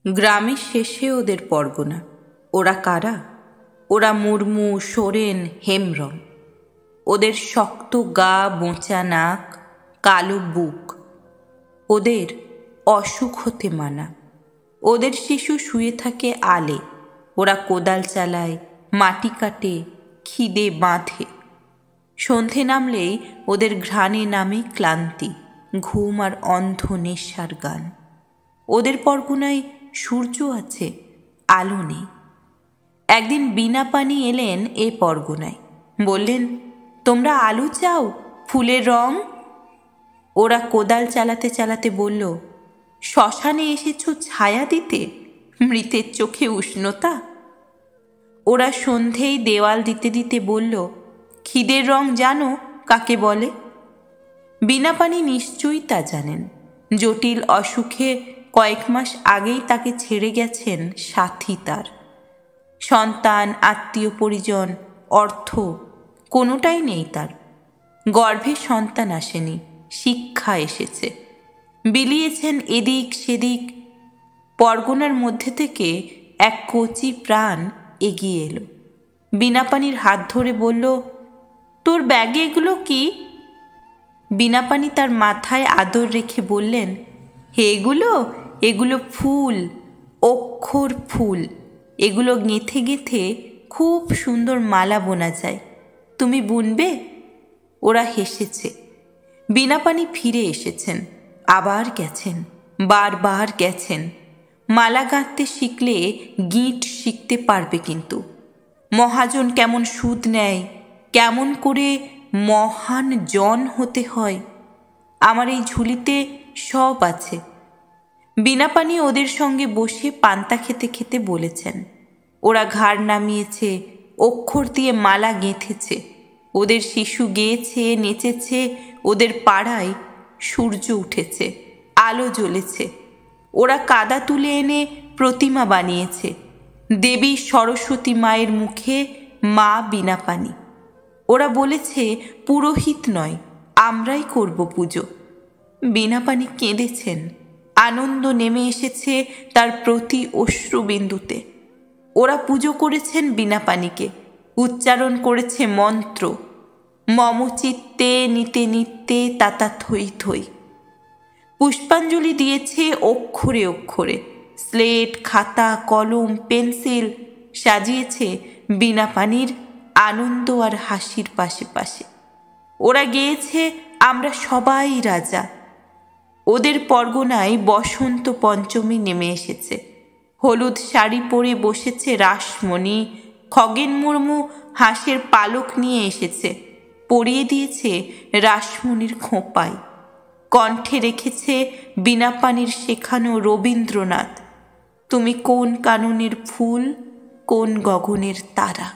গ্রামের শেষে ওদের পরগনা। ওরা কারা? ওরা মুর্মু, সোরেন, হেমব্রম। ওদের শক্ত গা, বোঁচা নাক, কালো বুক। ওদের অসুখ হতে মানা। ওদের শিশু শুয়ে থাকে আলে। ওরা কোদাল চালায়, মাটি কাটে, খিদে বাঁধে। সন্ধে নামলেই ওদের ঘ্রাণে নামে ক্লান্তি, ঘুম আর অন্ধ নেশার গান। ওদের পরগনায় সূর্য আছে, আলো নেই। একদিন বিনাপানি এলেন এ পরগনায়। বললেন, তোমরা আলো চাও, ফুলের রং? ওরা কোদাল চালাতে চালাতে বলল, শ্মশানে এসেছ ছায়া দিতে, মৃতের চোখে উষ্ণতা? ওরা সন্ধেই দেওয়াল দিতে দিতে বলল, খিদের রং জানো কাকে বলে? বিনাপানি নিশ্চয়ই তা জানেন। জটিল অসুখে কয়েক মাস আগেই তাকে ছেড়ে গেছেন সাথী তার। সন্তান, আত্মীয় পরিজন, অর্থ কোনোটাই নেই তার। গর্ভে সন্তান আসেনি, শিক্ষা এসেছে। বিলিয়েছেন এদিক সেদিক। পরগনার মধ্যে থেকে এক কচি প্রাণ এগিয়ে এলো। বিনাপানির হাত ধরে বলল, তোর ব্যাগে এগুলো কি? বিনাপানি তার মাথায় আদর রেখে বললেন, এগুলো ফুল, অক্ষর ফুল। এগুলো গেঁথে গেঁথে খুব সুন্দর মালা বোনা যায়, তুমি বুনবে? ওরা হেসেছে। বিনাপানি ফিরে এসেছেন, আবার গেছেন, বারবার গেছেন। মালা গাঁথতে শিখলে গিঁট শিখতে পারবে। কিন্তু মহাজন কেমন সুদ নেয়, কেমন করে মহান জন হতে হয়, আমার এই ঝুলিতে সব আছে। বিনাপানি ওদের সঙ্গে বসে পান্তা খেতে খেতে বলেছেন, ওরা ঘাড় নামিয়েছে, অক্ষর দিয়ে মালা গেঁথেছে। ওদের শিশু গেয়েছে, নেচেছে। ওদের পাড়ায় সূর্য উঠেছে, আলো জ্বলেছে। ওরা কাদা তুলে এনে প্রতিমা বানিয়েছে। দেবী সরস্বতী মায়ের মুখে মা বিনাপানি। ওরা বলেছে, পুরোহিত নয়, আমরাই করব পুজো। বিনাপানি কেঁদেছেন। আনন্দ নেমে এসেছে তার প্রতি অশ্রুবিন্দুতে। ওরা পুজো করেছেন বিনাপানিকে, উচ্চারণ করেছে মন্ত্র। মম চিত্তে নিতে নিতে তাতা থই থই। পুষ্পাঞ্জলি দিয়েছে অক্ষরে অক্ষরে। স্লেট, খাতা, কলম, পেন্সিল সাজিয়েছে বিনাপানির আনন্দ আর হাসির পাশে পাশে। ওরা গেয়েছে, আমরা সবাই রাজা। ওদের পরগনায় বসন্ত পঞ্চমী নেমে এসেছে। হলুদ শাড়ি পরে বসেছে রাসমণি। খগেন মুর্মু হাঁসের পালক নিয়ে এসেছে, পরিয়ে দিয়েছে রাসমণির খোঁপায়। কণ্ঠে রেখেছে বিনাপানির শেখানো রবীন্দ্রনাথ, তুমি কোন কাননের ফুল, কোন গগনের তারা।